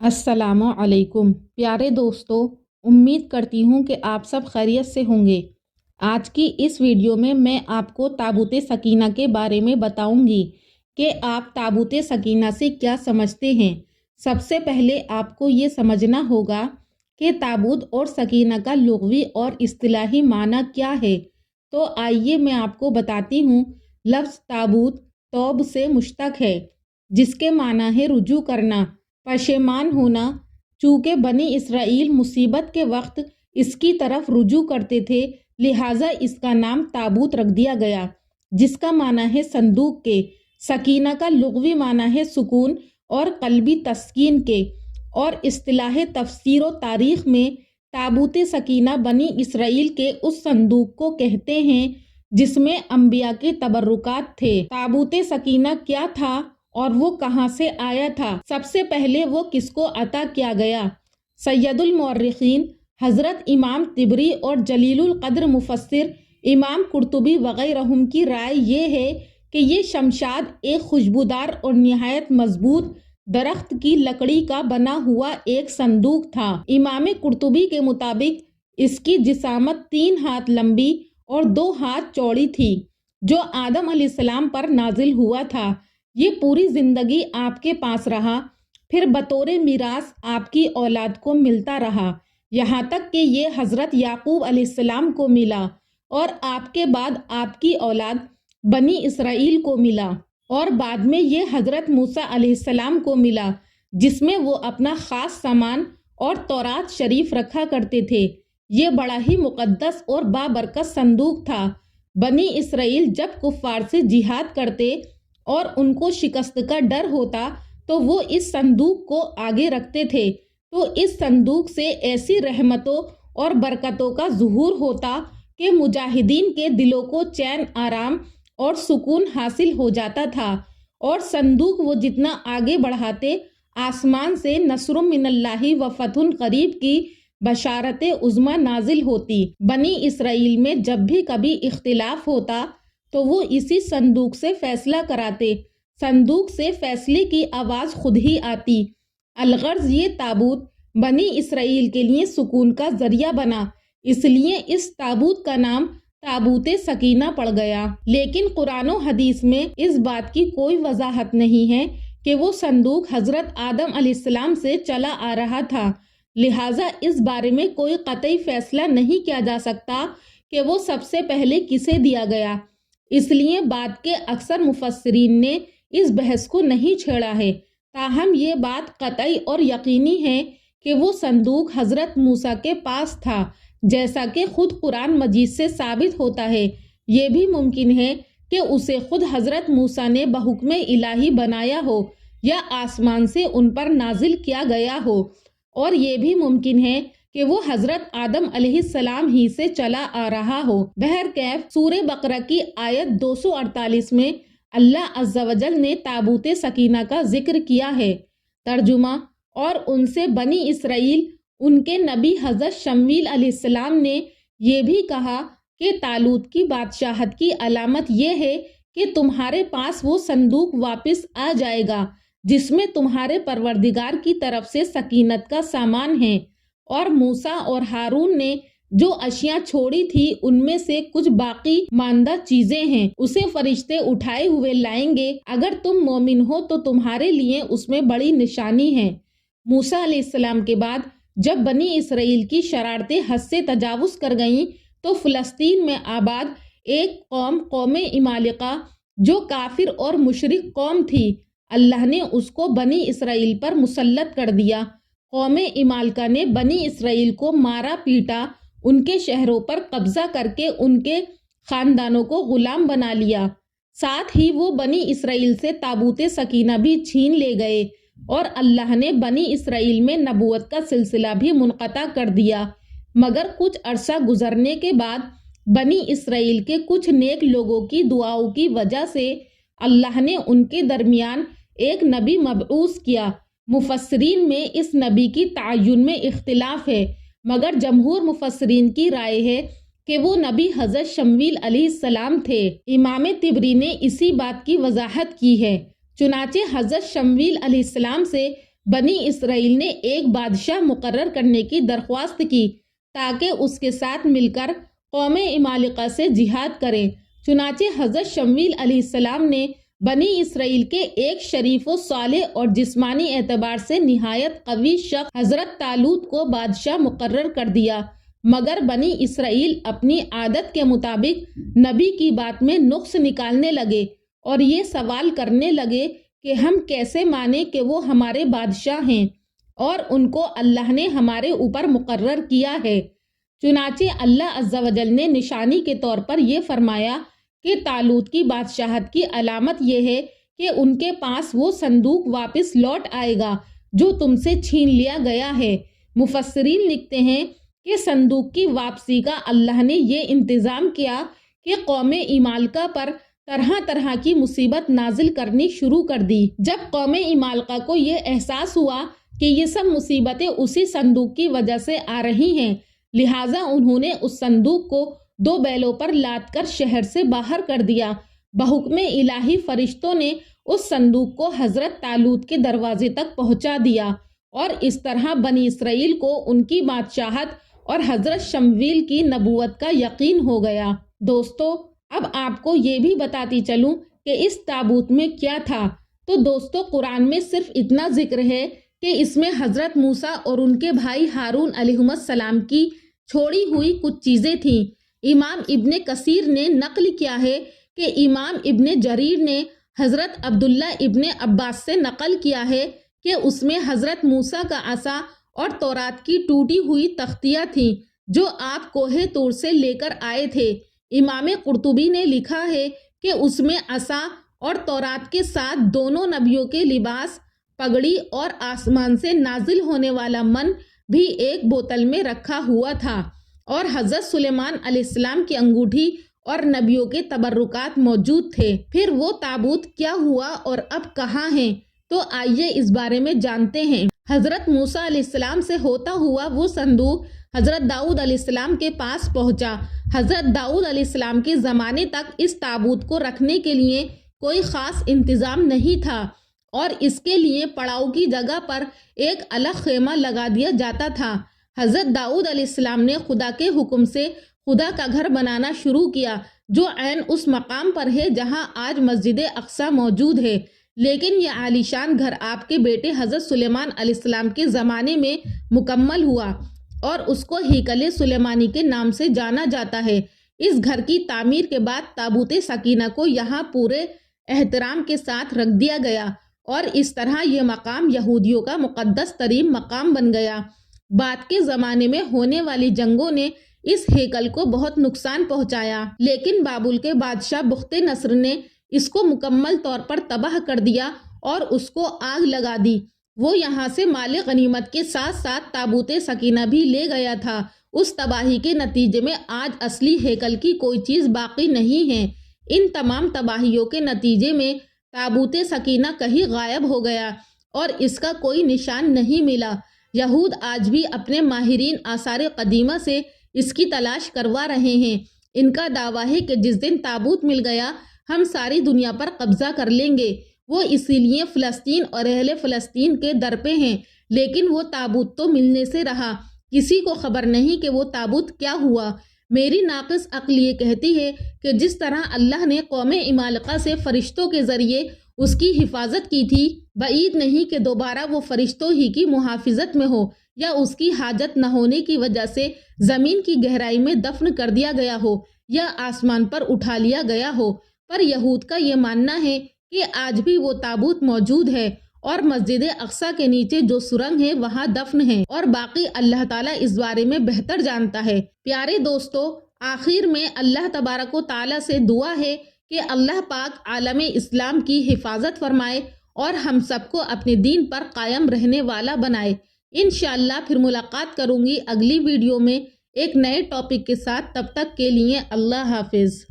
السلام علیکم پیارے دوستو، امید کرتی ہوں کہ آپ سب خیریت سے ہوں گے۔ آج کی اس ویڈیو میں آپ کو تابوت سکینہ کے بارے میں بتاؤں گی کہ آپ تابوت سکینہ سے کیا سمجھتے ہیں۔ سب سے پہلے آپ کو یہ سمجھنا ہوگا کہ تابوت اور سکینہ کا لغوی اور اصطلاحی معنی کیا ہے۔ تو آئیے میں آپ کو بتاتی ہوں۔ لفظ تابوت توب سے مشتق ہے، جس کے معنی ہے رجوع کرنا، پشیمان ہونا۔ چونکہ بنی اسرائیل مصیبت کے وقت اس کی طرف رجوع کرتے تھے، لہٰذا اس کا نام تابوت رکھ دیا گیا، جس کا معنی ہے صندوق کے۔ سکینہ کا لغوی معنی ہے سکون اور قلبی تسکین کے، اور اصطلاح تفسیر و تاریخ میں تابوت سکینہ بنی اسرائیل کے اس صندوق کو کہتے ہیں جس میں انبیاء کے تبرکات تھے۔ تابوت سکینہ کیا تھا اور وہ کہاں سے آیا تھا؟ سب سے پہلے وہ کس کو عطا کیا گیا؟ سید المؤرخین حضرت امام طبری اور جلیل القدر مفسر امام قرطبی وغیرہم کی رائے یہ ہے کہ یہ شمشاد ایک خوشبودار اور نہایت مضبوط درخت کی لکڑی کا بنا ہوا ایک صندوق تھا۔ امام قرطبی کے مطابق اس کی جسامت 3 ہاتھ لمبی اور 2 ہاتھ چوڑی تھی، جو آدم علیہ السلام پر نازل ہوا تھا۔ یہ پوری زندگی آپ کے پاس رہا، پھر بطور میراث آپ کی اولاد کو ملتا رہا، یہاں تک کہ یہ حضرت یعقوب علیہ السلام کو ملا، اور آپ کے بعد آپ کی اولاد بنی اسرائیل کو ملا، اور بعد میں یہ حضرت موسیٰ علیہ السلام کو ملا، جس میں وہ اپنا خاص سامان اور تورات شریف رکھا کرتے تھے۔ یہ بڑا ہی مقدس اور بابرکت صندوق تھا۔ بنی اسرائیل جب کفار سے جہاد کرتے اور ان کو شکست کا ڈر ہوتا تو وہ اس صندوق کو آگے رکھتے تھے، تو اس صندوق سے ایسی رحمتوں اور برکتوں کا ظہور ہوتا کہ مجاہدین کے دلوں کو چین، آرام اور سکون حاصل ہو جاتا تھا، اور صندوق وہ جتنا آگے بڑھاتے، آسمان سے نصر من اللہ و فتح قریب کی بشارت عظمیٰ نازل ہوتی۔ بنی اسرائیل میں جب بھی کبھی اختلاف ہوتا تو وہ اسی صندوق سے فیصلہ کراتے، صندوق سے فیصلے کی آواز خود ہی آتی۔ الغرض یہ تابوت بنی اسرائیل کے لیے سکون کا ذریعہ بنا، اس لیے اس تابوت کا نام تابوت سکینہ پڑ گیا۔ لیکن قرآن و حدیث میں اس بات کی کوئی وضاحت نہیں ہے کہ وہ صندوق حضرت آدم علیہ السلام سے چلا آ رہا تھا، لہٰذا اس بارے میں کوئی قطعی فیصلہ نہیں کیا جا سکتا کہ وہ سب سے پہلے کسے دیا گیا۔ اس لیے بعد کے اکثر مفسرین نے اس بحث کو نہیں چھیڑا ہے۔ تاہم یہ بات قطعی اور یقینی ہے کہ وہ صندوق حضرت موسیٰ کے پاس تھا، جیسا کہ خود قرآن مجید سے ثابت ہوتا ہے۔ یہ بھی ممکن ہے کہ اسے خود حضرت موسیٰ نے بحکم الہی بنایا ہو یا آسمان سے ان پر نازل کیا گیا ہو، اور یہ بھی ممکن ہے کہ وہ حضرت آدم علیہ السلام ہی سے چلا آ رہا ہو۔ بہرکیف سورہ بقرہ کی آیت 248 میں اللہ عز و جل نے تابوت سکینہ کا ذکر کیا ہے۔ ترجمہ: اور ان سے بنی اسرائیل ان کے نبی حضرت شمویل علیہ السلام نے یہ بھی کہا کہ طالوت کی بادشاہت کی علامت یہ ہے کہ تمہارے پاس وہ صندوق واپس آ جائے گا جس میں تمہارے پروردگار کی طرف سے سکینت کا سامان ہے، اور موسیٰ اور ہارون نے جو اشیاء چھوڑی تھی ان میں سے کچھ باقی ماندہ چیزیں ہیں، اسے فرشتے اٹھائے ہوئے لائیں گے۔ اگر تم مومن ہو تو تمہارے لیے اس میں بڑی نشانی ہے۔ موسیٰ علیہ السلام کے بعد جب بنی اسرائیل کی شرارتیں حد سے تجاوز کر گئیں تو فلسطین میں آباد ایک قوم عمالقہ، جو کافر اور مشرک قوم تھی، اللہ نے اس کو بنی اسرائیل پر مسلط کر دیا۔ قوم عمالقہ نے بنی اسرائیل کو مارا پیٹا، ان کے شہروں پر قبضہ کر کے ان کے خاندانوں کو غلام بنا لیا، ساتھ ہی وہ بنی اسرائیل سے تابوت سکینہ بھی چھین لے گئے، اور اللہ نے بنی اسرائیل میں نبوت کا سلسلہ بھی منقطع کر دیا۔ مگر کچھ عرصہ گزرنے کے بعد بنی اسرائیل کے کچھ نیک لوگوں کی دعاؤں کی وجہ سے اللہ نے ان کے درمیان ایک نبی مبعوث کیا۔ مفسرین میں اس نبی کی تعین میں اختلاف ہے، مگر جمہور مفسرین کی رائے ہے کہ وہ نبی حضرت شمویل علیہ السلام تھے۔ امام طبری نے اسی بات کی وضاحت کی ہے۔ چنانچہ حضرت شمویل علیہ السلام سے بنی اسرائیل نے ایک بادشاہ مقرر کرنے کی درخواست کی تاکہ اس کے ساتھ مل کر قوم عمالقہ سے جہاد کریں۔ چنانچہ حضرت شمویل علیہ السلام نے بنی اسرائیل کے ایک شریف و صالح اور جسمانی اعتبار سے نہایت قوی شخص حضرت طالوت کو بادشاہ مقرر کر دیا، مگر بنی اسرائیل اپنی عادت کے مطابق نبی کی بات میں نقص نکالنے لگے اور یہ سوال کرنے لگے کہ ہم کیسے مانیں کہ وہ ہمارے بادشاہ ہیں اور ان کو اللہ نے ہمارے اوپر مقرر کیا ہے۔ چنانچہ اللہ عز و جل نے نشانی کے طور پر یہ فرمایا کہ طالوت کی بادشاہت کی علامت یہ ہے کہ ان کے پاس وہ صندوق واپس لوٹ آئے گا جو تم سے چھین لیا گیا ہے۔ مفسرین لکھتے ہیں کہ صندوق کی واپسی کا اللہ نے یہ انتظام کیا کہ قوم عمالقہ پر طرح طرح کی مصیبت نازل کرنی شروع کر دی۔ جب قوم عمالقہ کو یہ احساس ہوا کہ یہ سب مصیبتیں اسی صندوق کی وجہ سے آ رہی ہیں، لہٰذا انہوں نے اس صندوق کو 2 بیلوں پر لاد کر شہر سے باہر کر دیا۔ بحکم الہی فرشتوں نے اس صندوق کو حضرت طالوت کے دروازے تک پہنچا دیا اور اس طرح بنی اسرائیل کو ان کی بادشاہت اور حضرت شمویل کی نبوت کا یقین ہو گیا۔ دوستو، اب آپ کو یہ بھی بتاتی چلوں کہ اس تابوت میں کیا تھا۔ تو دوستو، قرآن میں صرف اتنا ذکر ہے کہ اس میں حضرت موسیٰ اور ان کے بھائی ہارون علیہ السلام کی چھوڑی ہوئی کچھ چیزیں تھیں۔ امام ابن کثیر نے نقل کیا ہے کہ امام ابن جریر نے حضرت عبداللہ ابن عباس سے نقل کیا ہے کہ اس میں حضرت موسیٰ کا عصا اور تورات کی ٹوٹی ہوئی تختیاں تھیں جو آپ کوہ طور سے لے کر آئے تھے۔ امام قرطبی نے لکھا ہے کہ اس میں عصا اور تورات کے ساتھ دونوں نبیوں کے لباس، پگڑی اور آسمان سے نازل ہونے والا من بھی ایک بوتل میں رکھا ہوا تھا، اور حضرت سلیمان علیہ السلام کی انگوٹھی اور نبیوں کے تبرکات موجود تھے۔ پھر وہ تابوت کیا ہوا اور اب کہاں ہیں؟ تو آئیے اس بارے میں جانتے ہیں۔ حضرت موسیٰ علیہ السلام سے ہوتا ہوا وہ صندوق حضرت داؤد علیہ السلام کے پاس پہنچا۔ حضرت داؤد علیہ السلام کے زمانے تک اس تابوت کو رکھنے کے لیے کوئی خاص انتظام نہیں تھا اور اس کے لیے پڑاؤ کی جگہ پر ایک الگ خیمہ لگا دیا جاتا تھا۔ حضرت داؤد علیہ السلام نے خدا کے حکم سے خدا کا گھر بنانا شروع کیا جو عین اس مقام پر ہے جہاں آج مسجد اقصی موجود ہے، لیکن یہ عالیشان گھر آپ کے بیٹے حضرت سلیمان علیہ السلام کے زمانے میں مکمل ہوا اور اس کو ہیکل سلیمانی کے نام سے جانا جاتا ہے۔ اس گھر کی تعمیر کے بعد تابوت سکینہ کو یہاں پورے احترام کے ساتھ رکھ دیا گیا اور اس طرح یہ مقام یہودیوں کا مقدس ترین مقام بن گیا۔ بعد کے زمانے میں ہونے والی جنگوں نے اس ہیکل کو بہت نقصان پہنچایا، لیکن بابل کے بادشاہ بخت نصر نے اس کو مکمل طور پر تباہ کر دیا اور اس کو آگ لگا دی۔ وہ یہاں سے مال غنیمت کے ساتھ ساتھ تابوت سکینہ بھی لے گیا تھا۔ اس تباہی کے نتیجے میں آج اصلی ہیکل کی کوئی چیز باقی نہیں ہے۔ ان تمام تباہیوں کے نتیجے میں تابوت سکینہ کہیں غائب ہو گیا اور اس کا کوئی نشان نہیں ملا۔ یہود آج بھی اپنے ماہرین آثار قدیمہ سے اس کی تلاش کروا رہے ہیں۔ ان کا دعویٰ ہے کہ جس دن تابوت مل گیا ہم ساری دنیا پر قبضہ کر لیں گے۔ وہ اسی لیے فلسطین اور اہل فلسطین کے در پہ ہیں، لیکن وہ تابوت تو ملنے سے رہا، کسی کو خبر نہیں کہ وہ تابوت کیا ہوا۔ میری ناقص عقل یہ کہتی ہے کہ جس طرح اللہ نے قوم عمالقہ سے فرشتوں کے ذریعے اس کی حفاظت کی تھی، بعید نہیں کہ دوبارہ وہ فرشتوں ہی کی محافظت میں ہو یا اس کی حاجت نہ ہونے کی وجہ سے زمین کی گہرائی میں دفن کر دیا گیا ہو یا آسمان پر اٹھا لیا گیا ہو۔ پر یہود کا یہ ماننا ہے کہ آج بھی وہ تابوت موجود ہے اور مسجد اقصی کے نیچے جو سرنگ ہے وہاں دفن ہے، اور باقی اللہ تعالیٰ اس بارے میں بہتر جانتا ہے۔ پیارے دوستو، آخر میں اللہ تبارک و تعالیٰ سے دعا ہے کہ اللہ پاک عالم اسلام کی حفاظت فرمائے اور ہم سب کو اپنے دین پر قائم رہنے والا بنائے۔ انشاءاللہ پھر ملاقات کروں گی اگلی ویڈیو میں ایک نئے ٹاپک کے ساتھ۔ تب تک کے لیے اللہ حافظ۔